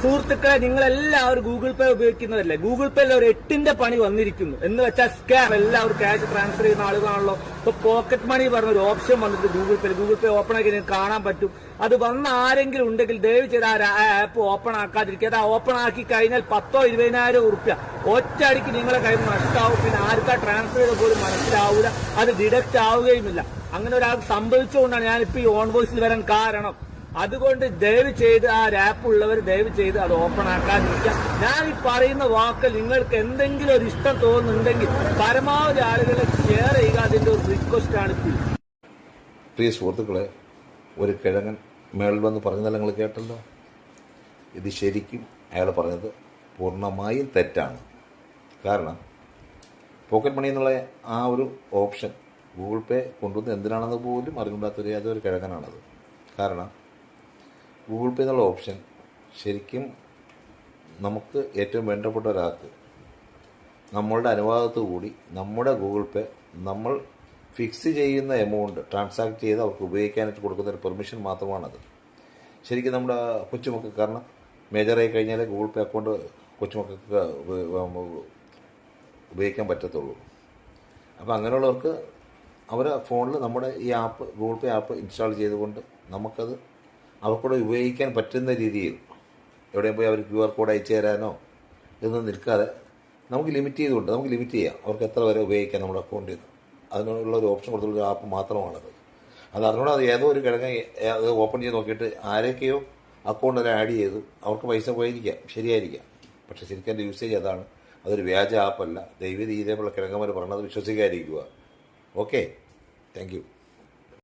സുഹൃത്തുക്കളെ, നിങ്ങളെല്ലാവരും ഗൂഗിൾ പേ ഉപയോഗിക്കുന്നതല്ലേ? ഗൂഗിൾ പേയിൽ ഒരു 8ന്റെ പണി വന്നിരിക്കുന്നു. എന്ന് വെച്ചാൽ സ്കാം. എല്ലാവരും ക്യാഷ് ട്രാൻസ്ഫർ ചെയ്യുന്ന ആളുകളാണല്ലോ. ഇപ്പൊ പോക്കറ്റ് മണി പറഞ്ഞ ഒരു ഓപ്ഷൻ വന്നിട്ട് ഗൂഗിൾ പേ ഓപ്പൺ ആക്കി നിങ്ങൾക്ക് കാണാൻ പറ്റും. അത് വന്ന ആരെങ്കിലും ഉണ്ടെങ്കിൽ ദയവ് ചെയ്ത് ആ ആപ്പ് ഓപ്പൺ ആക്കാതിരിക്കുക. അത് ഓപ്പൺ ആക്കി കഴിഞ്ഞാൽ 10,000-20,000 ഉറുപ്പ്യ ഒറ്റയടിക്ക് നിങ്ങളെ കയ്യിൽ നഷ്ടമാവും. പിന്നെ ആർക്കാ ട്രാൻസ്ഫർ ചെയ്ത പോലും മനസ്സിലാവില്ല, അത് ഡിഡക്റ്റ് ആവുകയുമില്ല. അങ്ങനെ ഒരാൾക്ക് സംഭവിച്ചുകൊണ്ടാണ് ഞാനിപ്പോ ഈ ഓൺ വോയിസിൽ വരാൻ കാരണം. അതുകൊണ്ട് ദയവ് ചെയ്ത് ആ ആപ്പ് ഉള്ളവർ ദയവ് ചെയ്ത് അത് ഓപ്പൺ ആക്കാതിരിക്കുക. ഞാൻ ഈ പറയുന്ന വാക്ക് നിങ്ങൾക്ക് എന്തെങ്കിലും ഒരു ഇഷ്ടം തോന്നുന്നുണ്ടെങ്കിൽ പരമാവധി ആളുകളെ ഷെയർ ചെയ്യുക. അതിന്റെ ഒരു റിക്വസ്റ്റ് ആണ്. പ്രിയ സുഹൃത്തുക്കളെ, ഒരു കിഴങ്ങൻ മേളിൽ വന്ന് പറഞ്ഞതല്ല നിങ്ങൾ കേട്ടല്ലോ. ഇത് ശരിക്കും അയാൾ പറഞ്ഞത് പൂർണ്ണമായും തെറ്റാണ്. കാരണം പോക്കറ്റ് മണി എന്നുള്ള ആ ഒരു ഓപ്ഷൻ ഗൂഗിൾ പേ കൊണ്ടുവന്ന് എന്തിനാണെന്ന് പോലും അറിഞ്ഞില്ലാത്തൊരു അതൊരു കിഴങ്ങനാണത്. കാരണം ഗൂഗിൾ പേ എന്നുള്ള ഓപ്ഷൻ ശരിക്കും നമുക്ക് ഏറ്റവും വേണ്ടപ്പെട്ട ഒരാൾക്ക് നമ്മളുടെ അനുവാദത്തോടു കൂടി നമ്മുടെ ഗൂഗിൾ പേ നമ്മൾ ഫിക്സ് ചെയ്യുന്ന എമൗണ്ട് ട്രാൻസാക്ട് ചെയ്ത് അവർക്ക് ഉപയോഗിക്കാനായിട്ട് കൊടുക്കുന്ന ഒരു പെർമിഷൻ മാത്രമാണത്. ശരിക്കും നമ്മുടെ കൊച്ചുമക്കൾക്ക്, കാരണം മേജറായി കഴിഞ്ഞാൽ ഗൂഗിൾ പേ അക്കൗണ്ട് കൊച്ചുമക്കൾക്ക് ഉപയോഗിക്കാൻ പറ്റത്തുള്ളൂ. അപ്പോൾ അങ്ങനെയുള്ളവർക്ക് അവരെ ഫോണിൽ നമ്മുടെ ഈ ആപ്പ് ഗൂഗിൾ പേ ആപ്പ് ഇൻസ്റ്റാൾ ചെയ്തുകൊണ്ട് നമുക്കത് അവർക്കൂടെ ഉപയോഗിക്കാൻ പറ്റുന്ന രീതിയിൽ എവിടെയും പോയി അവർ QR കോഡ് അയച്ചു തരാനോ ഇതൊന്നും നിൽക്കാതെ നമുക്ക് ലിമിറ്റ് ചെയ്യാം അവർക്ക് എത്ര വരെ ഉപയോഗിക്കാം നമ്മുടെ അക്കൗണ്ടിൽ നിന്ന്. അതിനുള്ള ഒരു ഓപ്ഷൻ കൊടുത്തുള്ള ആപ്പ് മാത്രമാണത്. അത് അറിഞ്ഞൂടെ അത് ഏതോ ഒരു കിഴങ്ങ അത് ഓപ്പൺ ചെയ്ത് നോക്കിയിട്ട് ആരൊക്കെയോ അക്കൗണ്ട് അതിൽ ആഡ് ചെയ്തു, അവർക്ക് പൈസ പോയിരിക്കാം, ശരിയായിരിക്കാം. പക്ഷേ ശരിക്കും എൻ്റെ യൂസേജ് അതാണ്. അതൊരു വ്യാജ ആപ്പല്ല. ദൈവം ഇതേപോലെ കിഴങ്ങന്മാർ പറഞ്ഞത് വിശ്വസിക്കാതിരിക്കുക. Okay, thank you.